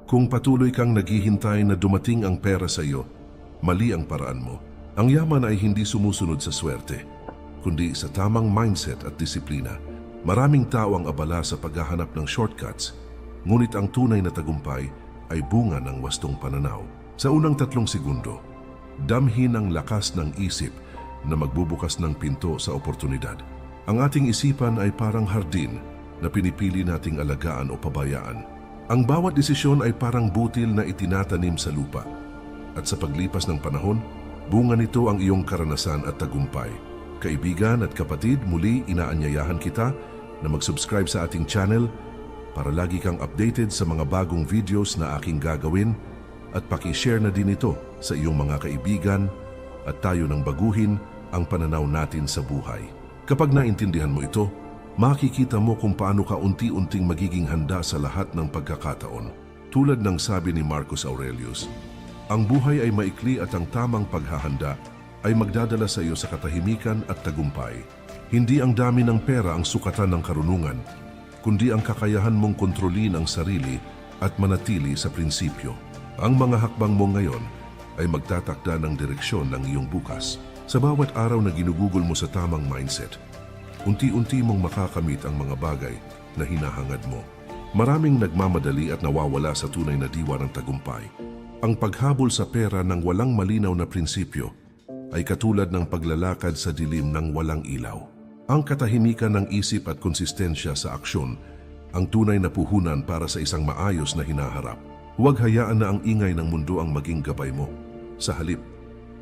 Kung patuloy kang naghihintay na dumating ang pera sa iyo, mali ang paraan mo. Ang yaman ay hindi sumusunod sa swerte, kundi sa tamang mindset at disiplina. Maraming tao ang abala sa paghahanap ng shortcuts, ngunit ang tunay na tagumpay ay bunga ng wastong pananaw. Sa unang 3 segundo, damhin ang lakas ng isip na magbubukas ng pinto sa oportunidad. Ang ating isipan ay parang hardin na pinipili nating alagaan o pabayaan. Ang bawat desisyon ay parang butil na itinatanim sa lupa. At sa paglipas ng panahon, bunga nito ang iyong karanasan at tagumpay. Kaibigan at kapatid, muli inaanyayahan kita na mag-subscribe sa ating channel para lagi kang updated sa mga bagong videos na aking gagawin at paki-share na din ito sa iyong mga kaibigan at tayo nang baguhin ang pananaw natin sa buhay. Kapag naintindihan mo ito, makikita mo kung paano ka unti-unting magiging handa sa lahat ng pagkakataon. Tulad ng sabi ni Marcus Aurelius, ang buhay ay maikli at ang tamang paghahanda ay magdadala sa iyo sa katahimikan at tagumpay. Hindi ang dami ng pera ang sukatan ng karunungan, kundi ang kakayahan mong kontrolin ang sarili at manatili sa prinsipyo. Ang mga hakbang mo ngayon ay magtatakda ng direksyon ng iyong bukas. Sa bawat araw na ginugugol mo sa tamang mindset, unti-unti mong makakamit ang mga bagay na hinahangad mo. Maraming nagmamadali at nawawala sa tunay na diwa ng tagumpay. Ang paghabol sa pera ng walang malinaw na prinsipyo ay katulad ng paglalakad sa dilim ng walang ilaw. Ang katahimikan ng isip at konsistensya sa aksyon ang tunay na puhunan para sa isang maayos na hinaharap. Huwag hayaan na ang ingay ng mundo ang maging gabay mo. Sa halip,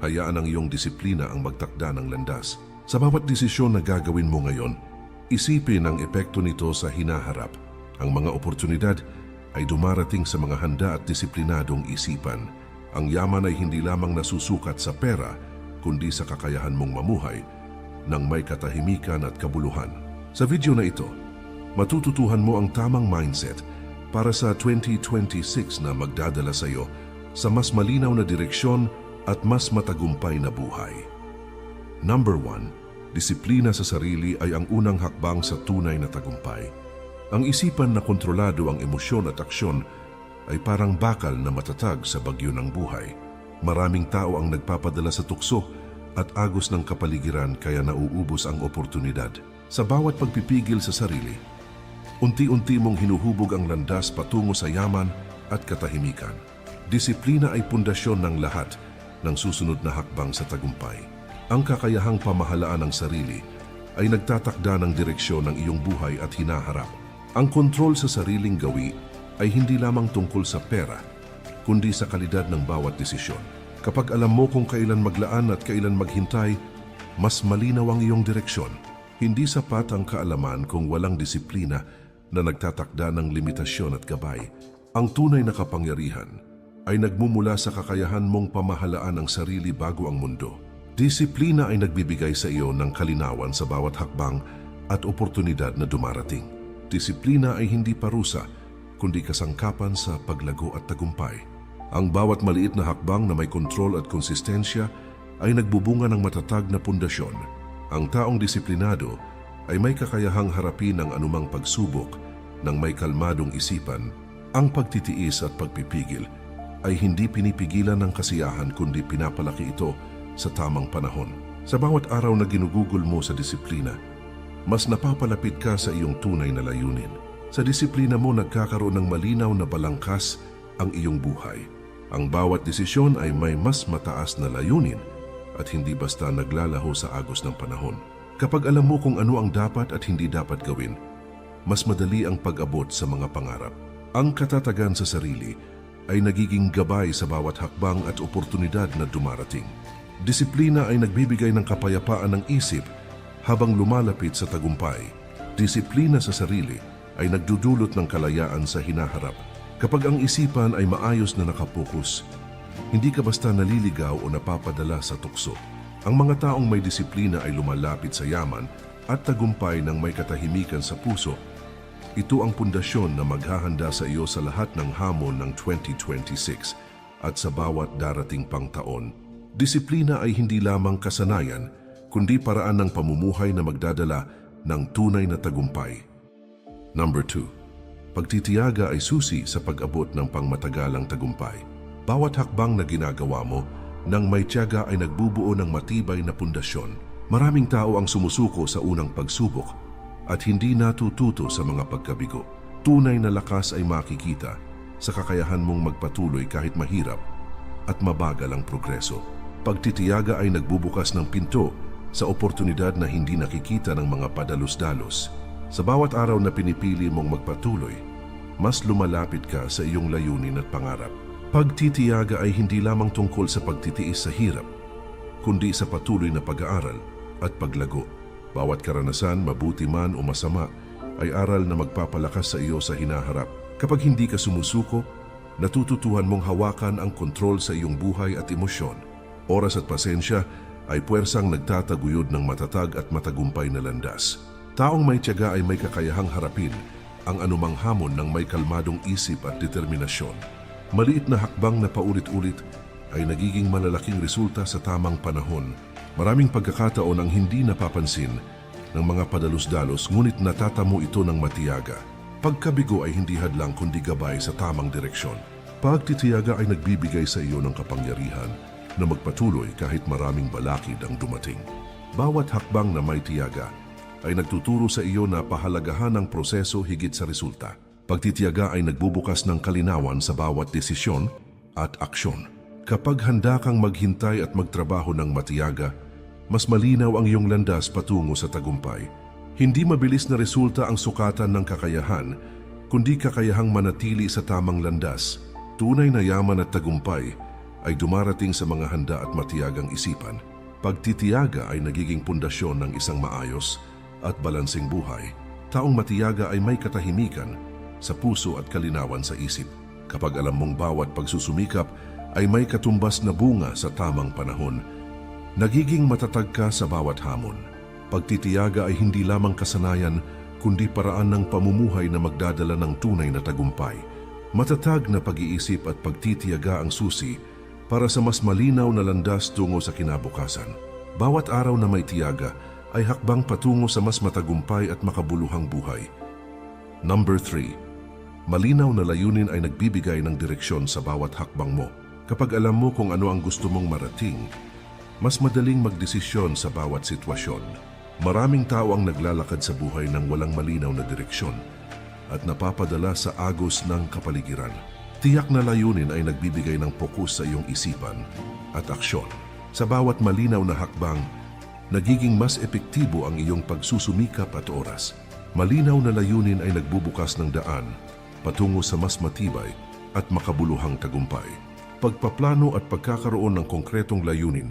hayaan ang iyong disiplina ang magtakda ng landas. Sa bawat desisyon na gagawin mo ngayon, isipin ang epekto nito sa hinaharap. Ang mga oportunidad ay dumarating sa mga handa at disiplinadong isipan. Ang yaman ay hindi lamang nasusukat sa pera, kundi sa kakayahan mong mamuhay ng may katahimikan at kabuluhan. Sa video na ito, matututuhan mo ang tamang mindset para sa 2026 na magdadala sa iyo sa mas malinaw na direksyon at mas matagumpay na buhay. Number 1, disiplina sa sarili ay ang unang hakbang sa tunay na tagumpay. Ang isipan na kontrolado ang emosyon at aksyon ay parang bakal na matatag sa bagyo ng buhay. Maraming tao ang nagpapadala sa tukso at agos ng kapaligiran kaya nauubos ang oportunidad. Sa bawat pagpipigil sa sarili, unti-unti mong hinuhubog ang landas patungo sa yaman at katahimikan. Disiplina ay pundasyon ng lahat ng susunod na hakbang sa tagumpay. Ang kakayahang pamahalaan ng sarili ay nagtatakda ng direksyon ng iyong buhay at hinaharap. Ang kontrol sa sariling gawi ay hindi lamang tungkol sa pera, kundi sa kalidad ng bawat desisyon. Kapag alam mo kung kailan maglaan at kailan maghintay, mas malinaw ang iyong direksyon. Hindi sapat ang kaalaman kung walang disiplina na nagtatakda ng limitasyon at gabay. Ang tunay na kapangyarihan ay nagmumula sa kakayahan mong pamahalaan ang sarili bago ang mundo. Disiplina ay nagbibigay sa iyo ng kalinawan sa bawat hakbang at oportunidad na dumarating. Disiplina ay hindi parusa, kundi kasangkapan sa paglago at tagumpay. Ang bawat maliit na hakbang na may kontrol at konsistensya ay nagbubunga ng matatag na pundasyon. Ang taong disiplinado ay may kakayahang harapin ang anumang pagsubok ng may kalmadong isipan. Ang pagtitiis at pagpipigil ay hindi pinipigilan ng kasiyahan kundi pinapalaki ito sa tamang panahon. Sa bawat araw na ginugugol mo sa disiplina, mas napapalapit ka sa iyong tunay na layunin. Sa disiplina mo nagkakaroon ng malinaw na balangkas ang iyong buhay. Ang bawat desisyon ay may mas mataas na layunin at hindi basta naglalaho sa agos ng panahon. Kapag alam mo kung ano ang dapat at hindi dapat gawin, mas madali ang pag-abot sa mga pangarap. Ang katatagan sa sarili ay nagiging gabay sa bawat hakbang at oportunidad na dumarating. Disiplina ay nagbibigay ng kapayapaan ng isip habang lumalapit sa tagumpay. Disiplina sa sarili ay nagdudulot ng kalayaan sa hinaharap. Kapag ang isipan ay maayos na nakapokus, hindi ka basta naliligaw o napapadala sa tukso. Ang mga taong may disiplina ay lumalapit sa yaman at tagumpay ng may katahimikan sa puso. Ito ang pundasyon na maghahanda sa iyo sa lahat ng hamon ng 2026 at sa bawat darating pang taon. Disiplina ay hindi lamang kasanayan, kundi paraan ng pamumuhay na magdadala ng tunay na tagumpay. Number 2. Pagtitiyaga ay susi sa pag-abot ng pangmatagalang tagumpay. Bawat hakbang na ginagawa mo nang may tiyaga ay nagbubuo ng matibay na pundasyon. Maraming tao ang sumusuko sa unang pagsubok at hindi natututo sa mga pagkabigo. Tunay na lakas ay makikita sa kakayahan mong magpatuloy kahit mahirap at mabagal ang progreso. Pagtitiyaga ay nagbubukas ng pinto sa oportunidad na hindi nakikita ng mga padalos-dalos. Sa bawat araw na pinipili mong magpatuloy, mas lumalapit ka sa iyong layunin at pangarap. Pagtitiyaga ay hindi lamang tungkol sa pagtitiis sa hirap, kundi sa patuloy na pag-aaral at paglago. Bawat karanasan, mabuti man o masama, ay aral na magpapalakas sa iyo sa hinaharap. Kapag hindi ka sumusuko, natututuhan mong hawakan ang kontrol sa iyong buhay at emosyon. Oras at pasensya ay puwersang nagtataguyod ng matatag at matagumpay na landas. Taong may tiyaga ay may kakayahang harapin ang anumang hamon ng may kalmadong isip at determinasyon. Maliit na hakbang na paulit-ulit ay nagiging malalaking resulta sa tamang panahon. Maraming pagkakataon ang hindi napapansin ng mga padalos-dalos, ngunit natatamo ito ng matiyaga. Pagkabigo ay hindi hadlang kundi gabay sa tamang direksyon. Pagtitiyaga ay nagbibigay sa iyo ng kapangyarihan na magpatuloy kahit maraming balakid ang dumating. Bawat hakbang na may tiyaga ay nagtuturo sa iyo na pahalagahan ang proseso higit sa resulta. Pagtitiyaga ay nagbubukas ng kalinawan sa bawat desisyon at aksyon. Kapag handa kang maghintay at magtrabaho ng matiyaga, mas malinaw ang iyong landas patungo sa tagumpay. Hindi mabilis na resulta ang sukatan ng kakayahan, kundi kakayahang manatili sa tamang landas. Tunay na yaman at tagumpay ay dumarating sa mga handa at matiyagang isipan. Pagtitiyaga ay nagiging pundasyon ng isang maayos at balansing buhay. Taong matiyaga ay may katahimikan sa puso at kalinawan sa isip. Kapag alam mong bawat pagsusumikap ay may katumbas na bunga sa tamang panahon, nagiging matatag ka sa bawat hamon. Pagtitiyaga ay hindi lamang kasanayan, kundi paraan ng pamumuhay na magdadala ng tunay na tagumpay. Matatag na pag-iisip at pagtitiyaga ang susi para sa mas malinaw na landas tungo sa kinabukasan. Bawat araw na may tiyaga ay hakbang patungo sa mas matagumpay at makabuluhang buhay. Number 3. Malinaw na layunin ay nagbibigay ng direksyon sa bawat hakbang mo. Kapag alam mo kung ano ang gusto mong marating, mas madaling magdesisyon sa bawat sitwasyon. Maraming tao ang naglalakad sa buhay ng walang malinaw na direksyon at napapadala sa agos ng kapaligiran. Tiyak na layunin ay nagbibigay ng fokus sa iyong isipan at aksyon. Sa bawat malinaw na hakbang, nagiging mas epektibo ang iyong pagsusumikap at oras. Malinaw na layunin ay nagbubukas ng daan patungo sa mas matibay at makabuluhang tagumpay. Pagpaplano at pagkakaroon ng konkretong layunin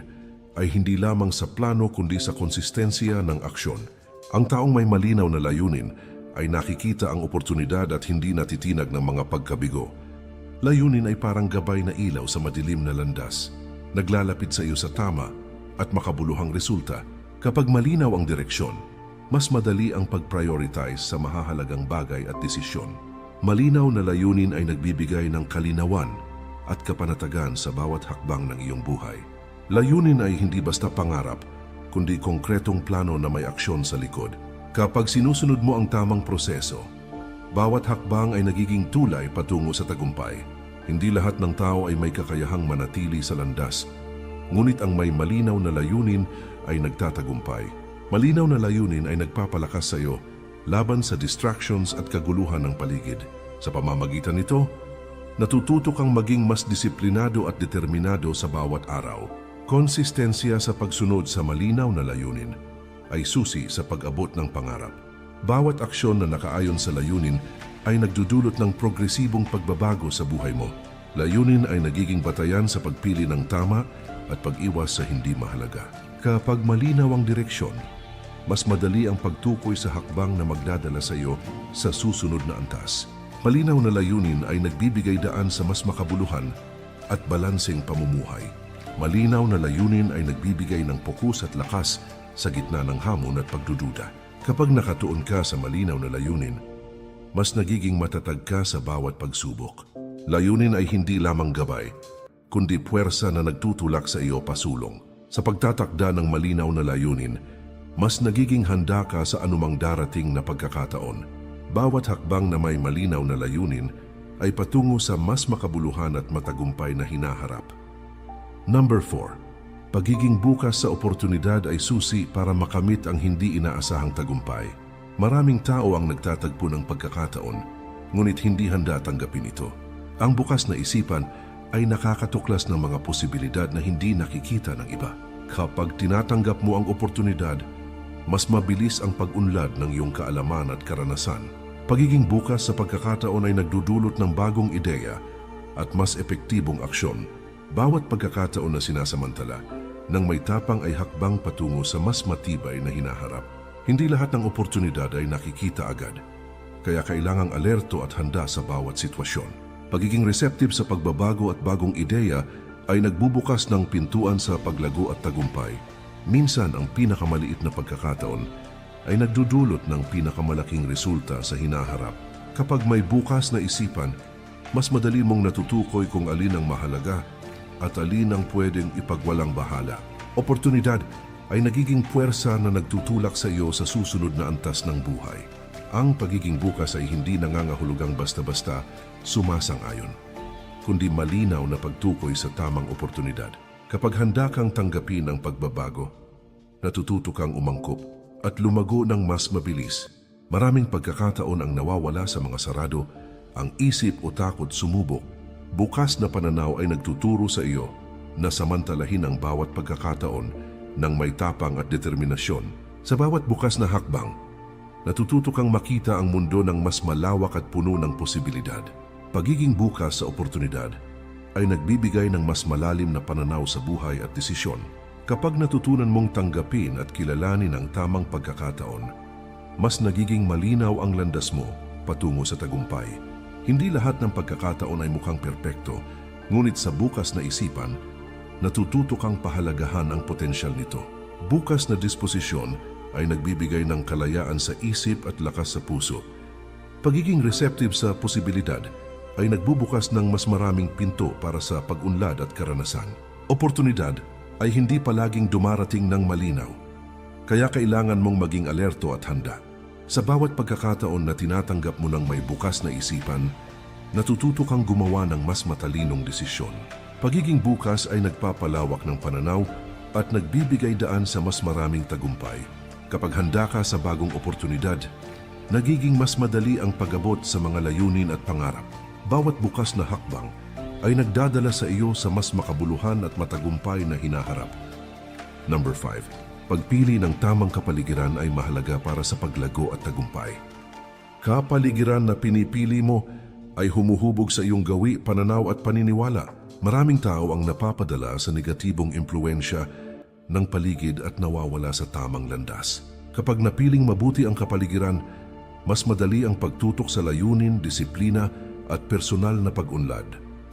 ay hindi lamang sa plano kundi sa konsistensya ng aksyon. Ang taong may malinaw na layunin ay nakikita ang oportunidad at hindi natitinag ng mga pagkabigo. Layunin ay parang gabay na ilaw sa madilim na landas, naglalapit sa iyo sa tama at makabuluhang resulta. Kapag malinaw ang direksyon, mas madali ang pag-prioritize sa mahahalagang bagay at desisyon. Malinaw na layunin ay nagbibigay ng kalinawan at kapanatagan sa bawat hakbang ng iyong buhay. Layunin ay hindi basta pangarap, kundi konkretong plano na may aksyon sa likod. Kapag sinusunod mo ang tamang proseso, bawat hakbang ay nagiging tulay patungo sa tagumpay. Hindi lahat ng tao ay may kakayahang manatili sa landas, ngunit ang may malinaw na layunin ay nagtatagumpay. Malinaw na layunin ay nagpapalakas sa iyo laban sa distractions at kaguluhan ng paligid. Sa pamamagitan nito, natututo kang maging mas disiplinado at determinado sa bawat araw. Konsistensya sa pagsunod sa malinaw na layunin ay susi sa pag-abot ng pangarap. Bawat aksyon na nakaayon sa layunin ay nagdudulot ng progresibong pagbabago sa buhay mo. Layunin ay nagiging batayan sa pagpili ng tama at pag-iwas sa hindi mahalaga. Kapag malinaw ang direksyon, mas madali ang pagtukoy sa hakbang na magdadala sa iyo sa susunod na antas. Malinaw na layunin ay nagbibigay daan sa mas makabuluhan at balanseng pamumuhay. Malinaw na layunin ay nagbibigay ng fokus at lakas sa gitna ng hamon at pagdududa. Kapag nakatuon ka sa malinaw na layunin, mas nagiging matatag ka sa bawat pagsubok. Layunin ay hindi lamang gabay, kundi puwersa na nagtutulak sa iyo pasulong. Sa pagtatakda ng malinaw na layunin, mas nagiging handa ka sa anumang darating na pagkakataon. Bawat hakbang na may malinaw na layunin ay patungo sa mas makabuluhan at matagumpay na hinaharap. Number 4. Pagiging bukas sa oportunidad ay susi para makamit ang hindi inaasahang tagumpay. Maraming tao ang nagtatagpo ng pagkakataon, ngunit hindi handa tanggapin ito. Ang bukas na isipan ay nakakatuklas ng mga posibilidad na hindi nakikita ng iba. Kapag tinatanggap mo ang oportunidad, mas mabilis ang pag-unlad ng iyong kaalaman at karanasan. Pagiging bukas sa pagkakataon ay nagdudulot ng bagong ideya at mas epektibong aksyon. Bawat pagkakataon na sinasamantala ng may tapang ay hakbang patungo sa mas matibay na hinaharap. Hindi lahat ng oportunidad ay nakikita agad, kaya kailangang alerto at handa sa bawat sitwasyon. Pagiging receptive sa pagbabago at bagong ideya ay nagbubukas ng pintuan sa paglago at tagumpay. Minsan ang pinakamaliit na pagkakataon ay nagdudulot ng pinakamalaking resulta sa hinaharap. Kapag may bukas na isipan, mas madali mong natutukoy kung alin ang mahalaga at alin ang pwedeng ipagwalang bahala. Oportunidad ay nagiging puwersa na nagtutulak sa iyo sa susunod na antas ng buhay. Ang pagiging bukas ay hindi nangangahulugang basta-basta sumasang-ayon, kundi malinaw na pagtukoy sa tamang oportunidad. Kapag handa kang tanggapin ang pagbabago, natututo kang umangkop at lumago ng mas mabilis. Maraming pagkakataon ang nawawala sa mga sarado, ang isip o takot sumubok. Bukas na pananaw ay nagtuturo sa iyo na samantalahin ang bawat pagkakataon ng may tapang at determinasyon. Sa bawat bukas na hakbang, natututo kang makita ang mundo ng mas malawak at puno ng posibilidad. Pagiging bukas sa oportunidad ay nagbibigay ng mas malalim na pananaw sa buhay at desisyon. Kapag natutunan mong tanggapin at kilalanin ang tamang pagkakataon, mas nagiging malinaw ang landas mo patungo sa tagumpay. Hindi lahat ng pagkakataon ay mukhang perpekto, ngunit sa bukas na isipan, natututo kang pahalagahan ang potensyal nito. Bukas na disposisyon ay nagbibigay ng kalayaan sa isip at lakas sa puso. Pagiging receptive sa posibilidad ay nagbubukas ng mas maraming pinto para sa pag-unlad at karanasan. Oportunidad ay hindi palaging dumarating ng malinaw, kaya kailangan mong maging alerto at handa. Sa bawat pagkakataon na tinatanggap mo ng may bukas na isipan, natututo kang gumawa ng mas matalinong desisyon. Pagiging bukas ay nagpapalawak ng pananaw at nagbibigay daan sa mas maraming tagumpay. Kapag handa ka sa bagong oportunidad, nagiging mas madali ang pag-abot sa mga layunin at pangarap. Bawat bukas na hakbang ay nagdadala sa iyo sa mas makabuluhan at matagumpay na hinaharap. Number 5. Pagpili ng tamang kapaligiran ay mahalaga para sa paglago at tagumpay. Kapaligiran na pinipili mo ay humuhubog sa iyong gawi, pananaw at paniniwala. Maraming tao ang napapadala sa negatibong impluensya ng paligid at nawawala sa tamang landas. Kapag napiling mabuti ang kapaligiran, mas madali ang pagtutok sa layunin, disiplina at personal na pag-unlad.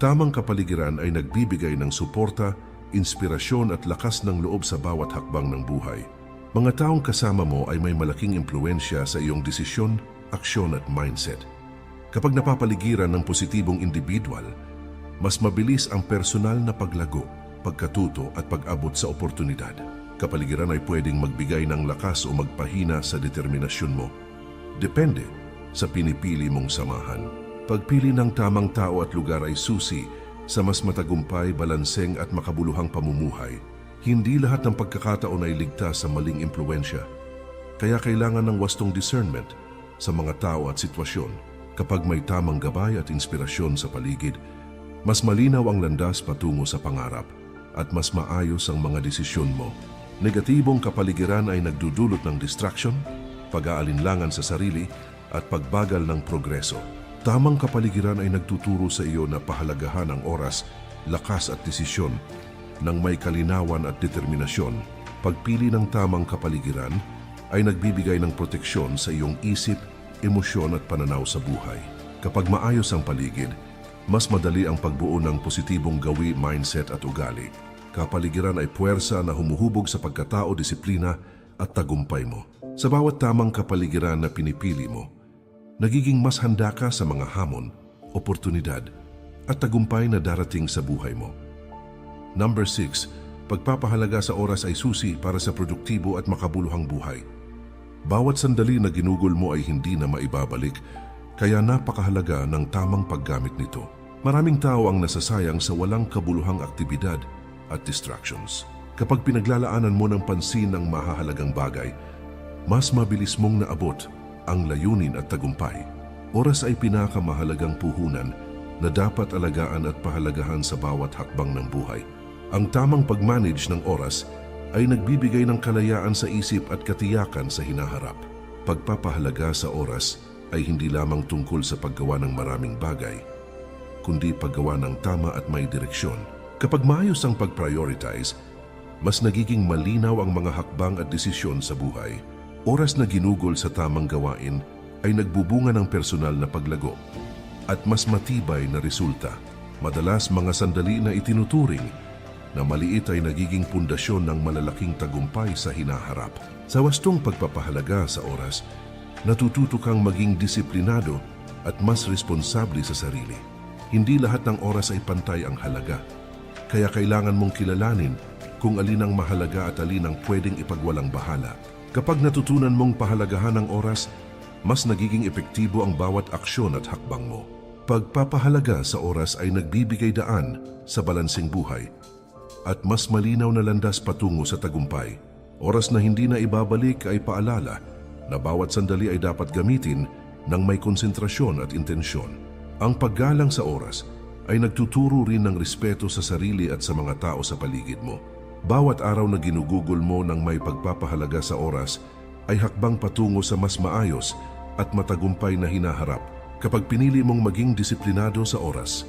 Tamang kapaligiran ay nagbibigay ng suporta, inspirasyon at lakas ng loob sa bawat hakbang ng buhay. Mga taong kasama mo ay may malaking impluensya sa iyong desisyon, aksyon at mindset. Kapag napapaligiran ng positibong individual, mas mabilis ang personal na paglago, pagkatuto at pag-abot sa oportunidad. Kapaligiran ay pwedeng magbigay ng lakas o magpahina sa determinasyon mo. Depende sa pinipili mong samahan. Pagpili ng tamang tao at lugar ay susi sa mas matagumpay, balanseng at makabuluhang pamumuhay. Hindi lahat ng pagkakataon ay ligtas sa maling impluensya, kaya kailangan ng wastong discernment sa mga tao at sitwasyon. Kapag may tamang gabay at inspirasyon sa paligid, mas malinaw ang landas patungo sa pangarap at mas maayos ang mga desisyon mo. Negatibong kapaligiran ay nagdudulot ng distraction, pag-aalinlangan sa sarili at pagbagal ng progreso. Tamang kapaligiran ay nagtuturo sa iyo na pahalagahan ang oras, lakas at desisyon ng may kalinawan at determinasyon. Pagpili ng tamang kapaligiran ay nagbibigay ng proteksyon sa iyong isip, emosyon at pananaw sa buhay. Kapag maayos ang paligid, mas madali ang pagbuo ng positibong gawi, mindset at ugali. Kapaligiran ay puwersa na humuhubog sa pagkatao, disiplina at tagumpay mo. Sa bawat tamang kapaligiran na pinipili mo, nagiging mas handa ka sa mga hamon, oportunidad at tagumpay na darating sa buhay mo. Number 6. Pagpapahalaga sa oras ay susi para sa produktibo at makabuluhang buhay. Bawat sandali na ginugol mo ay hindi na maibabalik, kaya napakahalaga ng tamang paggamit nito. Maraming tao ang nasasayang sa walang kabuluhang aktibidad at distractions. Kapag pinaglalaanan mo ng pansin ang mahahalagang bagay, mas mabilis mong naabot ang layunin at tagumpay. Oras ay pinakamahalagang puhunan na dapat alagaan at pahalagahan sa bawat hakbang ng buhay. Ang tamang pag-manage ng oras ay nagbibigay ng kalayaan sa isip at katiyakan sa hinaharap. Pagpapahalaga sa oras ay hindi lamang tungkol sa paggawa ng maraming bagay, kundi paggawa ng tama at may direksyon. Kapag maayos ang pag-prioritize, mas nagiging malinaw ang mga hakbang at desisyon sa buhay. Oras na ginugol sa tamang gawain ay nagbubunga ng personal na paglago at mas matibay na resulta. Madalas mga sandali na itinuturing na maliit ay nagiging pundasyon ng malalaking tagumpay sa hinaharap. Sa wastong pagpapahalaga sa oras, natututo kang maging disiplinado at mas responsable sa sarili. Hindi lahat ng oras ay pantay ang halaga, kaya kailangan mong kilalanin kung alin ang mahalaga at alin ang pwedeng ipagwalang bahala. Kapag natutunan mong pahalagahan ang oras, mas nagiging epektibo ang bawat aksyon at hakbang mo. Pagpapahalaga sa oras ay nagbibigay daan sa balansing buhay at mas malinaw na landas patungo sa tagumpay. Oras na hindi na ibabalik ay paalala na bawat sandali ay dapat gamitin ng may konsentrasyon at intensyon. Ang paggalang sa oras ay nagtuturo rin ng respeto sa sarili at sa mga tao sa paligid mo. Bawat araw na ginugugol mo ng may pagpapahalaga sa oras ay hakbang patungo sa mas maayos at matagumpay na hinaharap. Kapag pinili mong maging disiplinado sa oras,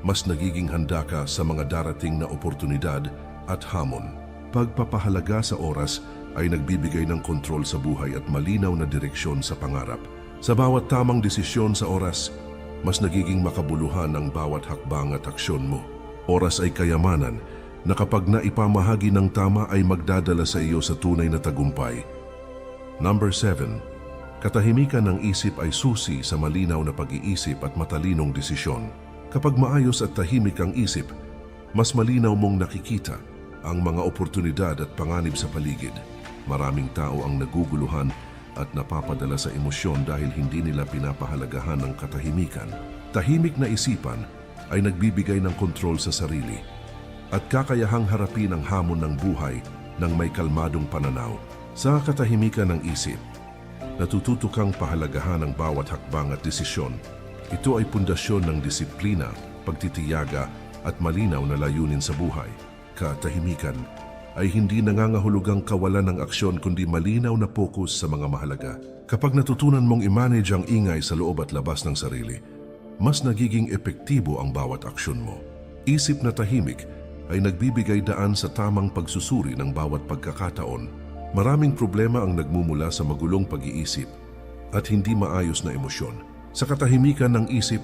mas nagiging handa ka sa mga darating na oportunidad at hamon. Pagpapahalaga sa oras ay nagbibigay ng kontrol sa buhay at malinaw na direksyon sa pangarap. Sa bawat tamang desisyon sa oras, mas nagiging makabuluhan ang bawat hakbang at aksyon mo. Oras ay kayamanan na kapag naipamahagi ng tama ay magdadala sa iyo sa tunay na tagumpay. Number 7. Katahimikan ng isip ay susi sa malinaw na pag-iisip at matalinong desisyon. Kapag maayos at tahimik ang isip, mas malinaw mong nakikita ang mga oportunidad at panganib sa paligid. Maraming tao ang naguguluhan at napapadala sa emosyon dahil hindi nila pinapahalagahan ang katahimikan. Tahimik na isipan ay nagbibigay ng kontrol sa sarili at kakayahang harapin ang hamon ng buhay ng may kalmadong pananaw. Sa katahimikan ng isip, natututo kang pahalagahan ang bawat hakbang at desisyon. Ito ay pundasyon ng disiplina, pagtitiyaga at malinaw na layunin sa buhay. Katahimikan ay hindi nangangahulugang kawalan ng aksyon kundi malinaw na focus sa mga mahalaga. Kapag natutunan mong i-manage ang ingay sa loob at labas ng sarili, mas nagiging epektibo ang bawat aksyon mo. Isip na tahimik ay nagbibigay daan sa tamang pagsusuri ng bawat pagkakataon. Maraming problema ang nagmumula sa magulong pag-iisip at hindi maayos na emosyon. Sa katahimikan ng isip,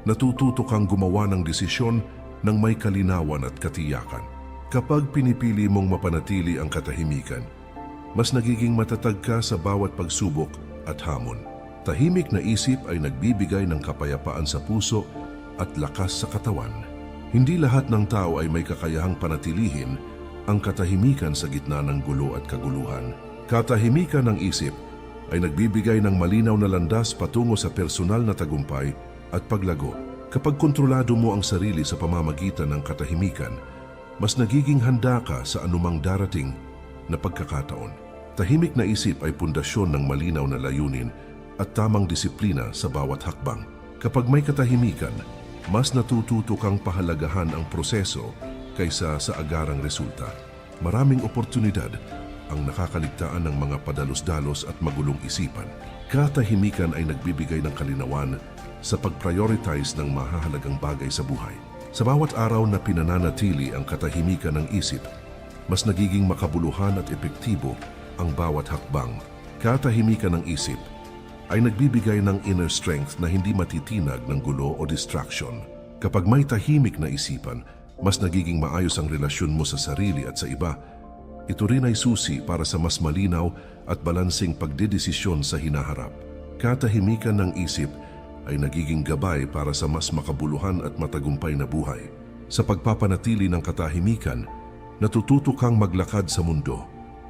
natututo kang gumawa ng desisyon ng may kalinawan at katiyakan. Kapag pinipili mong mapanatili ang katahimikan, mas nagiging matatag ka sa bawat pagsubok at hamon. Tahimik na isip ay nagbibigay ng kapayapaan sa puso at lakas sa katawan. Hindi lahat ng tao ay may kakayahang panatilihin ang katahimikan sa gitna ng gulo at kaguluhan. Katahimikan ng isip ay nagbibigay ng malinaw na landas patungo sa personal na tagumpay at paglago. Kapag kontrolado mo ang sarili sa pamamagitan ng katahimikan, mas nagiging handa ka sa anumang darating na pagkakataon. Tahimik na isip ay pundasyon ng malinaw na layunin at tamang disiplina sa bawat hakbang. Kapag may katahimikan, mas natututo kang pahalagahan ang proseso kaysa sa agarang resulta. Maraming oportunidad ang nakakaligtaan ng mga padalos-dalos at magulong isipan. Katahimikan ay nagbibigay ng kalinawan sa pag-prioritize ng mahahalagang bagay sa buhay. Sa bawat araw na pinananatili ang katahimikan ng isip, mas nagiging makabuluhan at epektibo ang bawat hakbang. Katahimikan ng isip ay nagbibigay ng inner strength na hindi matitinag ng gulo o distraction. Kapag may tahimik na isipan, mas nagiging maayos ang relasyon mo sa sarili at sa iba. Ito rin ay susi para sa mas malinaw at balansing pagdedesisyon sa hinaharap. Katahimikan ng isip ay nagiging gabay para sa mas makabuluhan at matagumpay na buhay. Sa pagpapanatili ng katahimikan, natututo kang maglakad sa mundo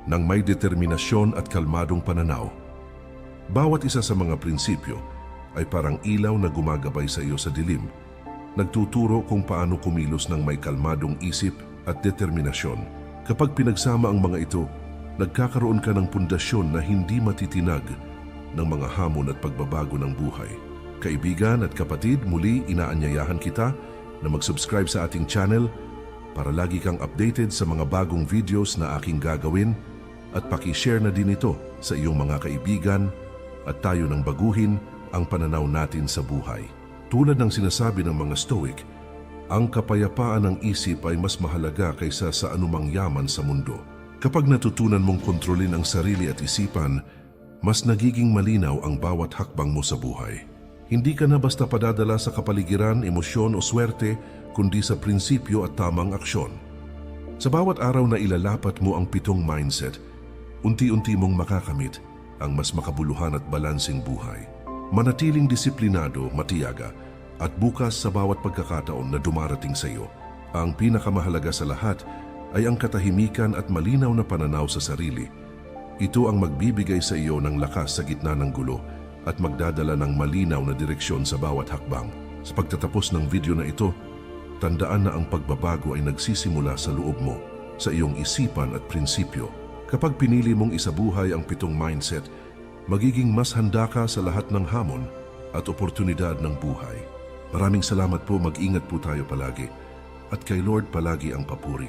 ng may determinasyon at kalmadong pananaw. Bawat isa sa mga prinsipyo ay parang ilaw na gumagabay sa iyo sa dilim, nagtuturo kung paano kumilos ng may kalmadong isip at determinasyon. Kapag pinagsama ang mga ito, nagkakaroon ka ng pundasyon na hindi matitinag ng mga hamon at pagbabago ng buhay. Kaibigan at kapatid, muli inaanyayahan kita na mag-subscribe sa ating channel para lagi kang updated sa mga bagong videos na aking gagawin at paki-share na din ito sa iyong mga kaibigan at tayo nang baguhin ang pananaw natin sa buhay. Tulad ng sinasabi ng mga Stoic, ang kapayapaan ng isip ay mas mahalaga kaysa sa anumang yaman sa mundo. Kapag natutunan mong kontrolin ang sarili at isipan, mas nagiging malinaw ang bawat hakbang mo sa buhay. Hindi ka na basta padadala sa kapaligiran, emosyon o swerte, kundi sa prinsipyo at tamang aksyon. Sa bawat araw na ilalapat mo ang 7 mindset, unti-unti mong makakamit ang mas makabuluhan at balansing buhay. Manatiling disiplinado, matiyaga, at bukas sa bawat pagkakataon na dumarating sa iyo. Ang pinakamahalaga sa lahat ay ang katahimikan at malinaw na pananaw sa sarili. Ito ang magbibigay sa iyo ng lakas sa gitna ng gulo at magdadala ng malinaw na direksyon sa bawat hakbang. Sa pagtatapos ng video na ito, tandaan na ang pagbabago ay nagsisimula sa loob mo, sa iyong isipan at prinsipyo. Kapag pinili mong isabuhay ang 7 mindset, magiging mas handa ka sa lahat ng hamon at oportunidad ng buhay. Maraming salamat po, mag-ingat po tayo palagi at kay Lord palagi ang papuri.